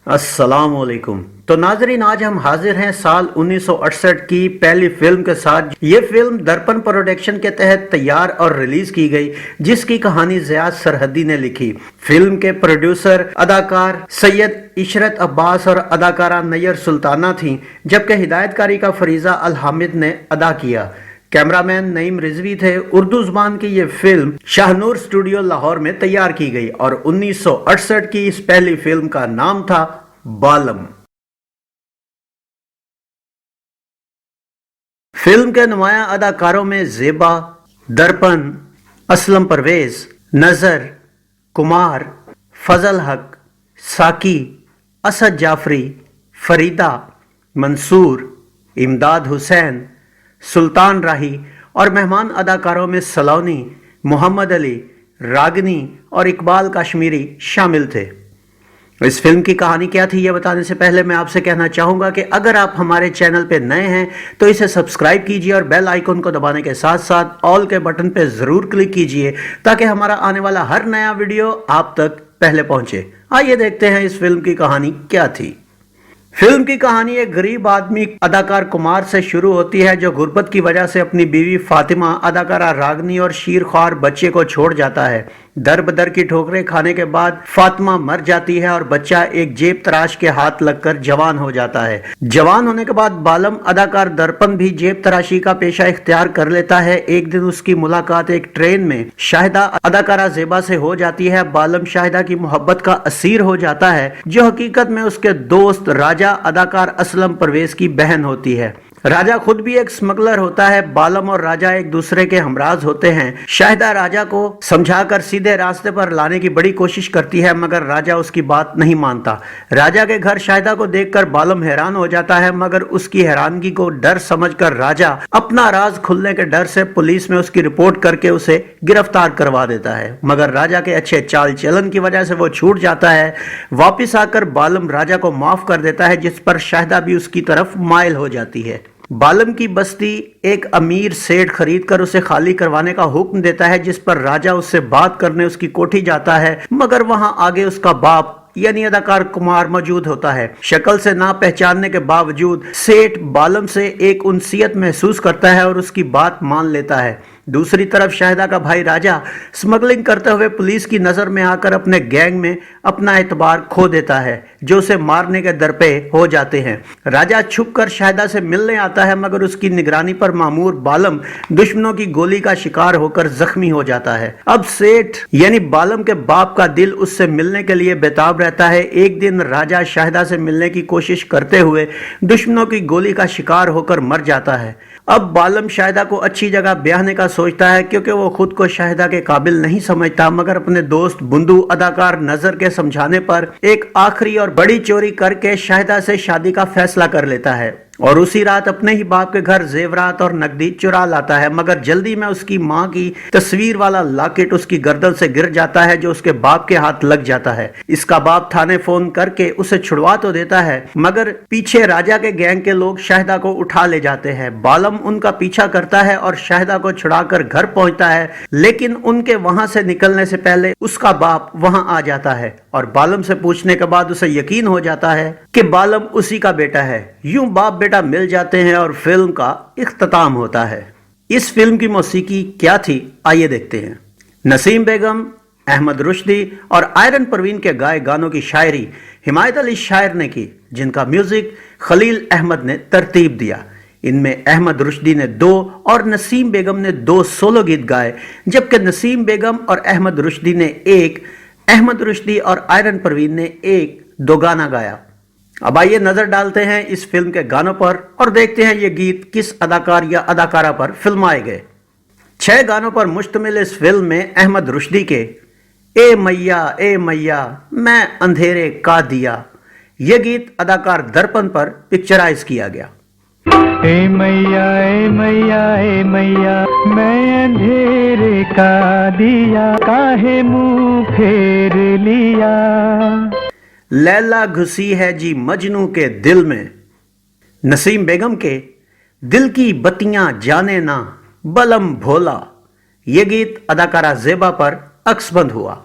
अस्सलाम वालेकुम। तो नाजरीन, आज हम हाजिर हैं साल 1968 की पहली फिल्म के साथ। ये फिल्म दर्पण प्रोडक्शन के तहत तैयार और रिलीज की गई, जिसकी कहानी ज़ियाद सरहदी ने लिखी। फिल्म के प्रोड्यूसर अदाकार सैयद इशरत अब्बास और अदाकारा नैयर सुल्ताना थीं, जबकि हिदायतकारी का फरीजा अल हामिद ने अदा किया। कैमरामैन नईम रिजवी थे। उर्दू जुबान की ये फिल्म शाहनूर स्टूडियो लाहौर में तैयार की गई और 1968 की इस पहली फिल्म का नाम था बालम। फिल्म के नुमाया अदाकारों में जेबा, दर्पण, असलम परवेज, नजर, कुमार, फजल हक, साकी, असद जाफरी, फरीदा, मंसूर, इमदाद हुसैन, सुल्तान राही और मेहमान अदाकारों में सलोनी, मोहम्मद अली, रागनी और इकबाल कश्मीरी शामिल थे। इस फिल्म की कहानी क्या थी, यह बताने से पहले मैं आपसे कहना चाहूंगा कि अगर आप हमारे चैनल पे नए हैं तो इसे सब्सक्राइब कीजिए और बेल आइकन को दबाने के साथ साथ ऑल के बटन पे जरूर क्लिक कीजिए, ताकि हमारा आने वाला हर नया वीडियो आप तक पहले पहुंचे। आइए देखते हैं इस फिल्म की कहानी क्या थी। फिल्म की कहानी एक गरीब आदमी अदाकार कुमार से शुरू होती है, जो गुर्बत की वजह से अपनी बीवी फातिमा, अदाकारा रागनी और शीरख्वार बच्चे को छोड़ जाता है। दर बदर की ठोकरें खाने के बाद फातिमा मर जाती है और बच्चा एक जेब तराश के हाथ लगकर जवान हो जाता है। जवान होने के बाद बालम अदाकार दर्पण भी जेब तराशी का पेशा इख्तियार कर लेता है। एक दिन उसकी मुलाकात एक ट्रेन में शाहिदा अदाकारा जेबा से हो जाती है। बालम शाहिदा की मोहब्बत का असीर हो जाता है, जो हकीकत में उसके दोस्त राजा अदाकार असलम परवेज की बहन होती है। राजा खुद भी एक स्मगलर होता है। बालम और राजा एक दूसरे के हमराज होते हैं। शाहिदा राजा को समझाकर सीधे रास्ते पर लाने की बड़ी कोशिश करती है, मगर राजा उसकी बात नहीं मानता। राजा के घर शाहिदा को देखकर बालम हैरान हो जाता है, मगर उसकी हैरानगी को डर समझकर राजा अपना राज खुलने के डर से पुलिस में उसकी रिपोर्ट करके उसे गिरफ्तार करवा देता है। मगर राजा के अच्छे चाल चलन की वजह से वो छूट जाता है। वापिस आकर बालम राजा को माफ कर देता है, जिस पर शाहिदा भी उसकी तरफ माइल हो जाती है। बालम की बस्ती एक अमीर सेठ खरीद कर उसे खाली करवाने का हुक्म देता है, जिस पर राजा उससे बात करने उसकी कोठी जाता है, मगर वहां आगे उसका बाप यानी अदाकार कुमार मौजूद होता है। शक्ल से ना पहचानने के बावजूद सेठ बालम से एक उनसियत महसूस करता है और उसकी बात मान लेता है। दूसरी तरफ शाहिदा का भाई राजा स्मगलिंग करते हुए पुलिस की नजर में आकर अपने गैंग में अपना एतबार खो देता है, जो उसे मारने के दर पे हो जाते हैं। राजा छुपकर शाहिदा से मिलने आता है, मगर उसकी निगरानी पर मामूर बालम दुश्मनों की गोली का शिकार होकर जख्मी हो जाता है। अब सेठ यानी बालम के बाप का दिल उससे मिलने के लिए बेताब रहता है। एक दिन राजा शाहिदा से मिलने की कोशिश करते हुए दुश्मनों की गोली का शिकार होकर मर जाता है। अब बालम शाहिदा को अच्छी जगह ब्याहने का सोचता है, क्योंकि वो खुद को शाहिदा के काबिल नहीं समझता, मगर अपने दोस्त बुंदू अदाकार नजर के समझाने पर एक आखिरी और बड़ी चोरी करके शाहिदा से शादी का फैसला कर लेता है और उसी रात अपने ही बाप के घर जेवरात और नकदी चुरा लाता है। मगर जल्दी में उसकी माँ की तस्वीर वाला लॉकेट उसकी गर्दन से गिर जाता है, जो उसके बाप के हाथ लग जाता है। इसका बाप थाने फोन करके उसे छुड़वा तो देता है, मगर पीछे राजा के गैंग के लोग शाहिदा को उठा ले जाते हैं। बालम उनका पीछा करता है और शाहिदा को छुड़ाकर घर पहुंचता है, लेकिन उनके वहां से निकलने से पहले उसका बाप वहां आ जाता है और बालम से पूछने के बाद उसे यकीन हो जाता है कि बालम उसी का बेटा है। यूं बाप बेटा मिल जाते हैं और फिल्म का इख्तिताम होता है। इस फिल्म की मौसीकी क्या थी, आइए देखते हैं। नसीम बेगम, अहमद रुश्दी और आयरन परवीन के गाए गानों की शायरी हिमायत अली शायर ने की, जिनका म्यूजिक खलील अहमद ने तरतीब दिया। इनमें अहमद रुश्दी ने 2 और नसीम बेगम ने 2 सोलो गीत गाए, जबकि नसीम बेगम और अहमद रुश्दी ने 1, अहमद रुश्दी और आयरन परवीन ने 1 दो गाना गाया। अब आइए नजर डालते हैं इस फिल्म के गानों पर और देखते हैं ये गीत किस अदाकार या अदाकारा पर फिल्माए गए। 6 गानों पर मुश्तमिल इस फिल्म में अहमद रुश्दी के ए मैया मैं अंधेरे का दिया, यह गीत अदाकार दर्पण पर पिक्चराइज किया गया। ए मैया मैं अंधेरे का दिया, काहे मुंह फेर लिया। लैला घुसी है जी मजनू के दिल में, नसीम बेगम के दिल की बत्तियां जाने ना बलम भोला, ये गीत अदाकारा जेबा पर अक्सबंद हुआ।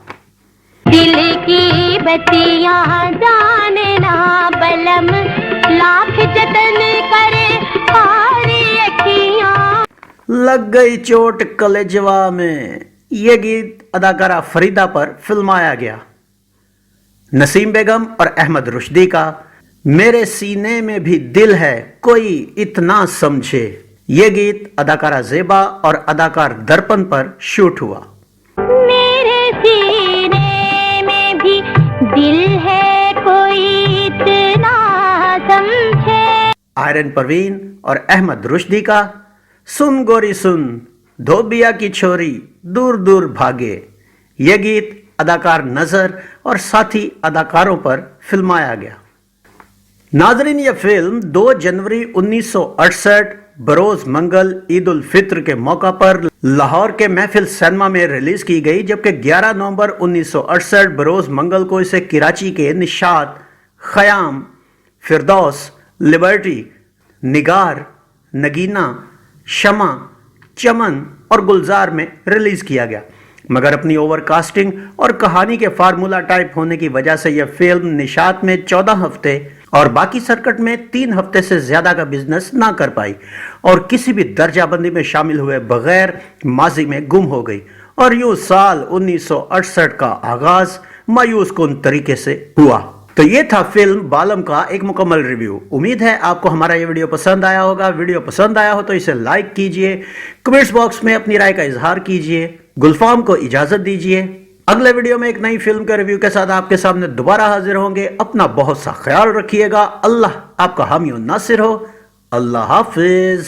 दिल की बत्तियां जानना बलम लाख जतन करे हारी अखियां। लग गई चोट कलेजवा में, ये गीत अदाकारा फरीदा पर फिल्माया गया। नसीम बेगम और अहमद रुश्दी का मेरे सीने में भी दिल है कोई इतना समझे, ये गीत अदाकारा ज़ेबा और अदाकार दर्पण पर शूट हुआ। मेरे सीने में भी दिल है कोई इतना समझे। आयरन परवीन और अहमद रुश्दी का सुन गोरी सुन धोबिया की छोरी दूर दूर भागे, यह गीत अदाकार नजर और साथी अदाकारों पर फिल्माया गया। नाजरीन, यह फिल्म 2 जनवरी 1968 बरोज मंगल ईद उल फित्र के मौका पर लाहौर के महफिल सिनेमा में रिलीज की गई, जबकि 11 नवंबर 1968 बरोज मंगल को इसे कराची के निशात, खयाम, फिरदौस, लिबर्टी, निगार, नगीना, शमा, चमन और गुलजार में रिलीज किया गया, मगर अपनी ओवरकास्टिंग और कहानी के फार्मूला टाइप होने की वजह से यह फिल्म निशात में 14 हफ्ते और बाकी सर्किट में 3 हफ्ते से ज्यादा का बिजनेस ना कर पाई और किसी भी दर्जाबंदी में शामिल हुए बगैर माजी में गुम हो गई, और यूं साल 1968 का आगाज मायूस कुन तरीके से हुआ। तो ये था फिल्म बालम का एक मुकम्मल रिव्यू। उम्मीद है आपको हमारा ये वीडियो पसंद आया होगा। वीडियो पसंद आया हो तो इसे लाइक कीजिए, कमेंट्स बॉक्स में अपनी राय का इजहार कीजिए। गुलफाम को इजाजत दीजिए। अगले वीडियो में एक नई फिल्म के रिव्यू के साथ आपके सामने दोबारा हाजिर होंगे। अपना बहुत सा ख्याल रखिएगा। अल्लाह आपका हामी और नासिर हो। अल्लाह हाफिज।